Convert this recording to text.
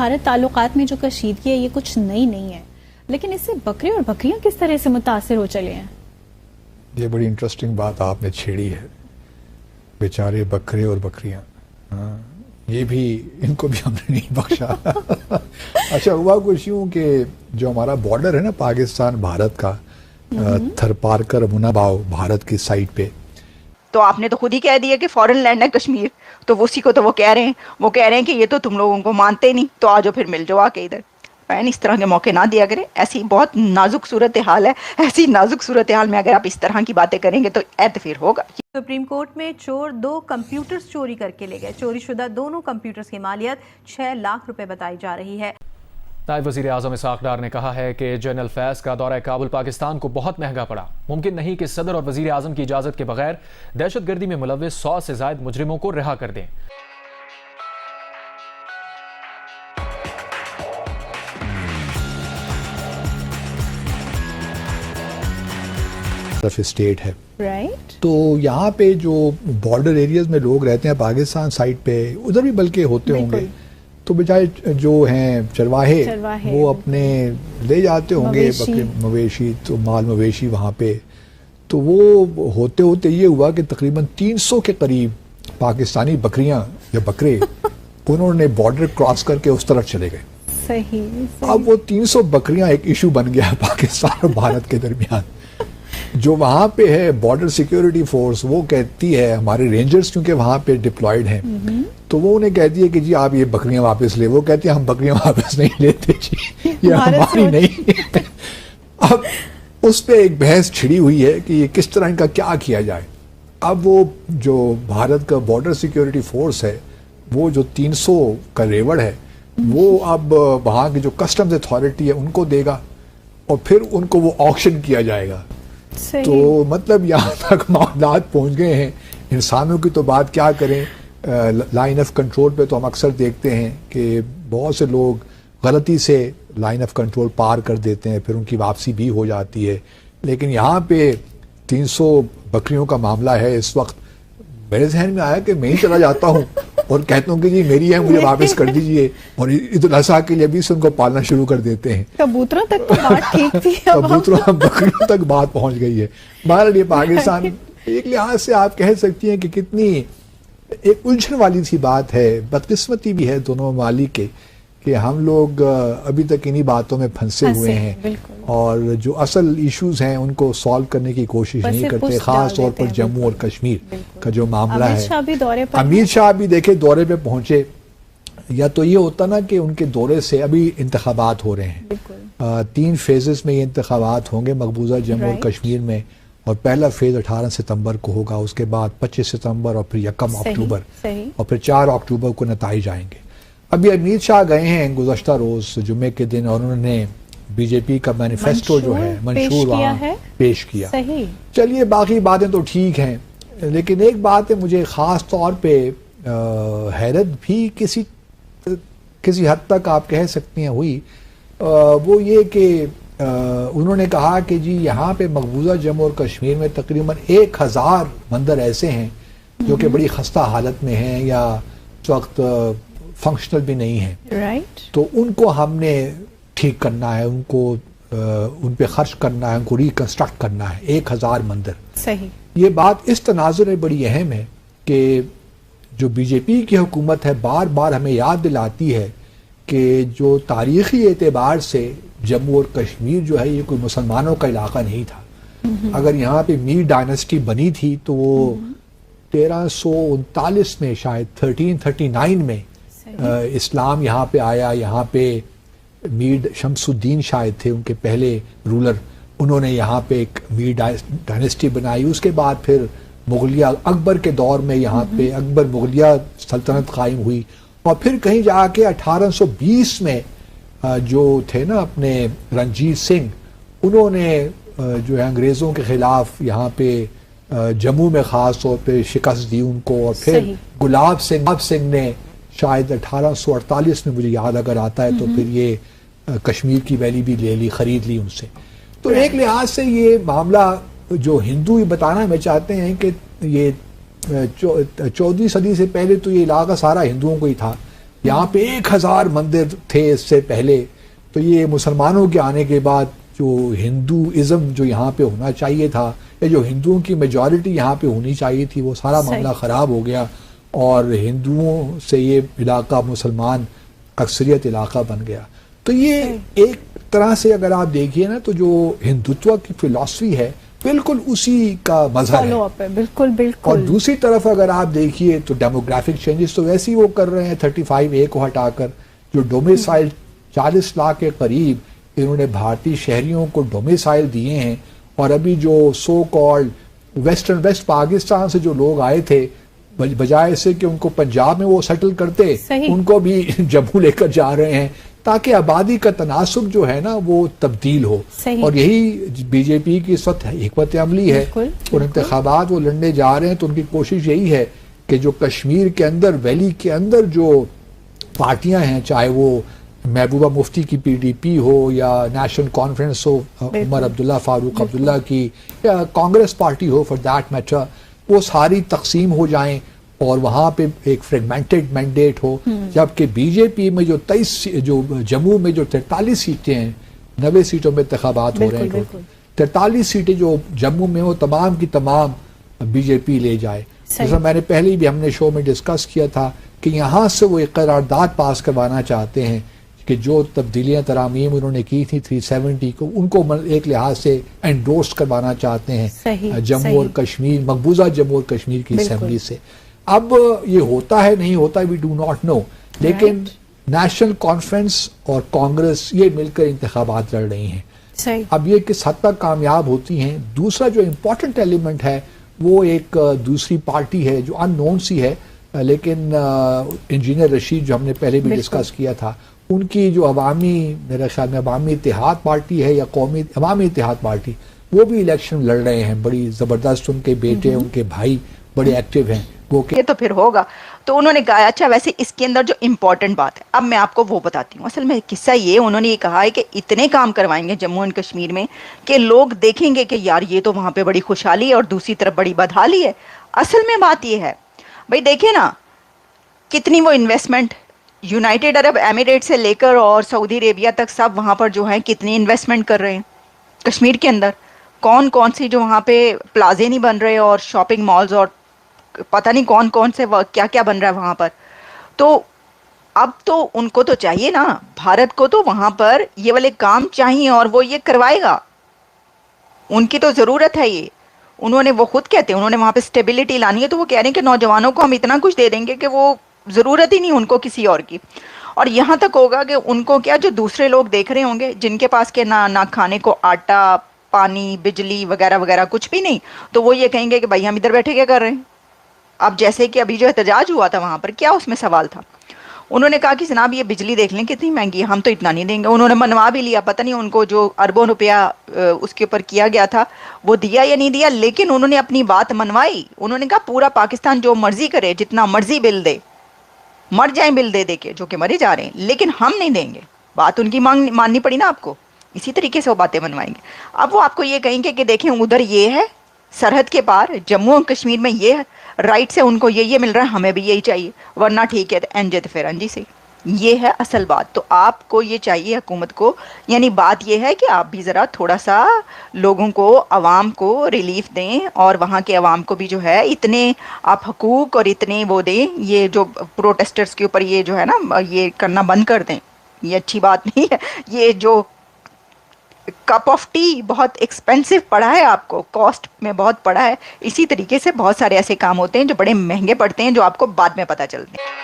بھارت تعلقات میں جو کشیدگی ہے یہ کچھ نئی نہیں ہے، لیکن اس سے بکرے اور بکریاں کس طرح سے متاثر ہو چلے ہیں؟ یہ بڑی انٹرسٹنگ بات آپ نے چھیڑی ہے. بیچارے بکرے اور بکریاں، یہ بھی ان کو بھی ہم نے نہیں بخشا. اچھا ہوا کچھ یوں کہ جو ہمارا بارڈر ہے نا پاکستان بھارت کا، تھر پارکر مناباؤ بھارت کی سائٹ پہ، تو آپ نے تو خود ہی کہہ دیا کہ فورن لینڈ ہے کشمیر، تو اسی کو تو وہ کہہ رہے ہیں کہ یہ تو تم لوگوں کو مانتے نہیں، تو آجو پھر مل جاؤ آ کے ادھر. اس طرح کے موقع نہ دیا کریں. ایسی بہت نازک صورتحال ہے، ایسی نازک صورتحال میں اگر آپ اس طرح کی باتیں کریں گے تو اعت پھر ہوگا. سپریم کورٹ میں چور 2 کمپیوٹرز چوری کر کے لے گئے. چوری شدہ دونوں کمپیوٹرز کی مالیت 6 لاکھ روپے بتائی جا رہی ہے. نائب وزیر اعظم اسحاق ڈار نے کہا ہے کہ جنرل فیض کا دورہ کابل پاکستان کو بہت مہنگا پڑا. ممکن نہیں کہ صدر اور وزیر اعظم کی اجازت کے بغیر دہشت گردی میں ملوث 100 سے زائد مجرموں کو رہا کر دیں. اسٹیٹ ہے رائٹ، تو یہاں پہ جو بارڈر ایریاز میں لوگ رہتے ہیں پاکستان سائٹ پہ، ادھر بھی بلکہ ہوتے ہوں گے، تو بجائے جو ہیں چرواہے وہ اپنے لے جاتے ہوں گے بکرے مویشی، تو مال مویشی وہاں پہ، تو وہ ہوتے ہوتے یہ ہوا کہ تقریباً 300 کے قریب پاکستانی بکریاں یا بکرے انہوں نے بارڈر کراس کر کے اس طرف چلے گئے. صحیح. اب وہ 300 بکریاں ایک ایشو بن گیا پاکستان اور بھارت کے درمیان. جو وہاں پہ ہے بارڈر سیکیورٹی فورس، وہ کہتی ہے، ہمارے رینجرز کیونکہ وہاں پہ ڈپلائڈ ہیں، تو وہ انہیں کہتی ہے کہ جی آپ یہ بکریاں واپس لے. وہ کہتی ہیں ہم بکریاں واپس نہیں لیتے جی، یہ ہماری نہیں. اب اس پہ ایک بحث چھڑی ہوئی ہے کہ یہ کس طرح ان کا کیا کیا جائے. اب وہ جو بھارت کا بارڈر سیکیورٹی فورس ہے، وہ جو 300 کا ریوڑ ہے، وہ اب وہاں کی جو کسٹمز اتھارٹی ہے ان کو دے گا اور پھر ان کو وہ آکشن کیا جائے گا. تو مطلب یہاں تک معاملات پہنچ گئے ہیں. انسانوں کی تو بات کیا کریں، لائن آف کنٹرول پہ تو ہم اکثر دیکھتے ہیں کہ بہت سے لوگ غلطی سے لائن آف کنٹرول پار کر دیتے ہیں، پھر ان کی واپسی بھی ہو جاتی ہے. لیکن یہاں پہ 300 بکریوں کا معاملہ ہے. اس وقت میرے ذہن میں آیا کہ میں ہی چلا جاتا ہوں اور کہتا ہوں کہ جی میری ہے، مجھے واپس کر دیجئے، اور عید الاضحیٰ کے لیے بھی سے ان کو پالنا شروع کر دیتے ہیں. کبوتروں تک تو بات ٹھیک تھی، کبوتروں بکریوں تک بات پہنچ گئی ہے. بہرحال یہ پاکستان ایک لحاظ سے آپ کہہ سکتی ہیں کہ کتنی ایک الجھن والی سی بات ہے. بدقسمتی بھی ہے دونوں ممالک کے کہ ہم لوگ ابھی تک انہی باتوں میں پھنسے ہوئے ہیں، اور جو اصل ایشوز ہیں ان کو سالو کرنے کی کوشش نہیں کرتے. خاص طور پر جموں اور کشمیر کا جو معاملہ ہے، امیر شاہ بھی دیکھے دورے پہ پہنچے. یا تو یہ ہوتا نا کہ ان کے دورے سے ابھی انتخابات ہو رہے ہیں، 3 فیزز میں یہ انتخابات ہوں گے مقبوضہ جموں اور کشمیر میں، اور پہلا فیز 18 ستمبر کو ہوگا، اس کے بعد 25 ستمبر اور پھر 1 اکتوبر اور پھر 4 اکتوبر کو نتائج آئیں گے. ابھی امیر شاہ گئے ہیں گزشتہ روز جمعے کے دن، اور انہوں نے بی جے پی کا مینیفیسٹو جو ہے منشور وہاں پیش کیا. چلیے باقی باتیں تو ٹھیک ہیں، لیکن ایک بات ہے مجھے خاص طور پہ حیرت بھی کسی حد تک آپ کہہ سکتی ہیں ہوئی، وہ یہ کہ انہوں نے کہا کہ جی یہاں پہ مقبوضہ جموں اور کشمیر میں تقریباً 1000 مندر ایسے ہیں جو کہ بڑی خستہ حالت میں ہیں یا اس وقت فنکشنل بھی نہیں ہیں، تو ان کو ہم نے ٹھیک کرنا ہے، ان کو ان پہ خرچ کرنا ہے، ان کو ریکنسٹرکٹ کرنا ہے. 1000 مندر. صحیح. یہ بات اس تناظر میں بڑی اہم ہے کہ جو بی جے پی کی حکومت ہے بار بار ہمیں یاد دلاتی ہے کہ جو تاریخی اعتبار سے جموں اور کشمیر جو ہے یہ کوئی مسلمانوں کا علاقہ نہیں تھا. اگر یہاں پہ میر ڈائنسٹی بنی تھی تو وہ 1339 میں شاید 1339 میں اسلام یہاں پہ آیا. یہاں پہ میر شمس الدین شاید تھے ان کے پہلے رولر، انہوں نے یہاں پہ ایک میر ڈائنسٹی بنائی. اس کے بعد پھر مغلیہ اکبر کے دور میں یہاں پہ اکبر مغلیہ سلطنت قائم ہوئی، اور پھر کہیں جا کے 1820 میں جو تھے نا اپنے رنجیت سنگھ، انہوں نے جو ہے انگریزوں کے خلاف یہاں پہ جموں میں خاص طور پہ شکست دی ان کو. اور پھر گلاب سنگھ نے شاید 1848 میں مجھے یاد اگر آتا ہے تو پھر یہ کشمیر کی ویلی بھی لے لی، خرید لی ان سے. تو ایک لحاظ سے یہ معاملہ جو ہندو یہ بتانا ہمیں چاہتے ہیں کہ یہ 14ویں صدی سے پہلے تو یہ علاقہ سارا ہندوؤں کو ہی تھا، یہاں پہ 1000 مندر تھے اس سے پہلے. تو یہ مسلمانوں کے آنے کے بعد جو ہندوازم جو یہاں پہ ہونا چاہیے تھا یا جو ہندوؤں کی میجورٹی یہاں پہ ہونی چاہیے تھی وہ سارا معاملہ خراب ہو گیا اور ہندوؤں سے یہ علاقہ مسلمان اکثریت علاقہ بن گیا. تو یہ ایک طرح سے اگر آپ دیکھیے نا تو جو ہندوتوا کی فلسفی ہے بالکل اسی کا مظہر ہے. بالکل بالکل. اور دوسری طرف اگر آپ دیکھیے تو ڈیموگرافک چینجز تو ویسے ہی وہ کر رہے ہیں 35A کو ہٹا کر. جو ڈومیسائل 40 لاکھ کے قریب انہوں نے بھارتی شہریوں کو ڈومیسائل دیے ہیں. اور ابھی جو سو کالڈ ویسٹ پاکستان سے جو لوگ آئے تھے بجائے سے کہ ان کو پنجاب میں وہ سیٹل کرتے ان کو بھی جموں لے کر جا رہے ہیں تاکہ آبادی کا تناسب جو ہے نا وہ تبدیل ہو. اور یہی بی جے پی کی اس وقت حکمت عملی ہے. اور انتخابات وہ لڑنے جا رہے ہیں تو ان کی کوشش یہی ہے کہ جو کشمیر کے اندر ویلی کے اندر جو پارٹیاں ہیں چاہے وہ محبوبہ مفتی کی PDP ہو یا نیشنل کانفرنس ہو عمر عبداللہ فاروق عبداللہ کی یا Congress party who for that matter وہ ساری تقسیم ہو جائیں اور وہاں پہ ایک فریگمنٹڈ مینڈیٹ ہو. جبکہ بی جے پی میں جو 23 جو جموں میں جو 43 سیٹیں ہیں 90 سیٹوں میں انتخابات ہو رہے ہیں 43 سیٹیں جو جموں میں ہو تمام کی تمام بی جے پی لے جائے. جیسا میں نے پہلے بھی ہم نے شو میں ڈسکس کیا تھا کہ یہاں سے وہ ایک قرارداد پاس کروانا چاہتے ہیں کہ جو تبدیلیاں ترامیم انہوں نے کی تھی 370 کو ان کو ایک لحاظ سے انڈورس کروانا چاہتے ہیں جموں اور کشمیر مقبوضہ جموں اور کشمیر کی اسمبلی سے. اب یہ ہوتا ہے نہیں ہوتا وی ڈو ناٹ نو لیکن نیشنل کانفرنس اور کانگریس یہ مل کر انتخابات لڑ رہی ہیں. اب یہ کس حد تک کامیاب ہوتی ہیں. دوسرا جو امپورٹنٹ ایلیمنٹ ہے وہ ایک دوسری پارٹی ہے جو ان نون سی ہے لیکن انجینئر رشید جو ہم نے پہلے بھی ڈسکس کیا تھا ان کی جو عوامی میرے خیال میں عوامی اتحاد پارٹی ہے یا قومی عوامی اتحاد پارٹی وہ بھی الیکشن لڑ رہے ہیں. بڑی زبردست ان کے بیٹے ان کے بھائی بڑے ایکٹیو ہیں. یہ تو پھر ہوگا. تو انہوں نے کہا اچھا ویسے اس کے اندر جو امپورٹنٹ بات ہے اب میں آپ کو وہ بتاتی ہوں. اصل میں قصہ یہ انہوں نے یہ کہا ہے کہ اتنے کام کروائیں گے جموں اینڈ کشمیر میں کہ لوگ دیکھیں گے کہ یار یہ تو وہاں پہ بڑی خوشحالی ہے اور دوسری طرف بڑی بدحالی ہے. اصل میں بات یہ ہے بھائی دیکھیں نا کتنی وہ انویسٹمنٹ یونائٹیڈ عرب ایمریٹ سے لے کر اور سعودی عربیہ تک سب وہاں پر جو ہیں کتنی انویسٹمنٹ کر رہے ہیں کشمیر کے اندر. کون کون سی جو وہاں پہ پلازے نہیں بن رہے اور شاپنگ مالز اور پتہ نہیں کون کون سے کیا کیا بن رہا ہے وہاں پر. تو اب تو ان کو تو چاہیے نا بھارت کو تو وہاں پر یہ والے کام چاہیے اور وہ یہ کروائے گا. ان کی تو ضرورت ہے یہ. انہوں نے وہ خود کہتے ہیں انہوں نے وہاں پہ اسٹیبلٹی لانی ہے تو وہ کہہ رہے ہیں کہ نوجوانوں کو ہم اتنا کچھ دے دیں گے کہ وہ ضرورت ہی نہیں ان کو کسی اور کی. اور یہاں تک ہوگا کہ ان کو کیا جو دوسرے لوگ دیکھ رہے ہوں گے جن کے پاس کے نہ کھانے کو آٹا پانی بجلی وغیرہ وغیرہ کچھ بھی نہیں تو وہ یہ کہیں گے کہ بھائی ہم ادھر بیٹھے کیا کر رہے ہیں. اب جیسے کہ ابھی جو احتجاج ہوا تھا وہاں پر کیا اس میں سوال تھا انہوں نے کہا کہ جناب یہ بجلی دیکھ لیں کتنی مہنگی ہے ہم تو اتنا نہیں دیں گے. انہوں نے منوا بھی لیا پتہ نہیں ان کو جو اربوں روپیہ اس کے اوپر کیا گیا تھا وہ دیا یا نہیں دیا لیکن انہوں نے اپنی بات منوائی. انہوں نے کہا پورا پاکستان جو مرضی کرے جتنا مرضی بل دے مر جائیں بل دے دے کے جو کہ مرے جا رہے ہیں لیکن ہم نہیں دیں گے. بات ان کی ماننی پڑی نا آپ کو. اسی طریقے سے وہ باتیں منوائیں گے. اب وہ آپ کو یہ کہیں گے کہ دیکھیں ادھر یہ ہے سرحد کے پار جموں اور کشمیر میں یہ رائٹ سے ان کو یہ مل رہا ہے ہمیں بھی یہی چاہیے ورنہ ٹھیک ہے انجے تو پھر انجی سے. یہ ہے اصل بات. تو آپ کو یہ چاہیے حکومت کو یعنی بات یہ ہے کہ آپ بھی ذرا تھوڑا سا لوگوں کو عوام کو ریلیف دیں اور وہاں کے عوام کو بھی جو ہے اتنے آپ حقوق اور اتنے وہ دیں. یہ جو پروٹیسٹرز کے اوپر یہ جو ہے نا یہ کرنا بند کر دیں. یہ اچھی بات نہیں ہے. یہ جو کپ آف ٹی بہت ایکسپینسو پڑا ہے آپ کو کاسٹ میں بہت پڑا ہے. اسی طریقے سے بہت سارے ایسے کام ہوتے ہیں جو بڑے مہنگے پڑتے ہیں جو آپ کو بعد میں پتہ چلتے ہیں.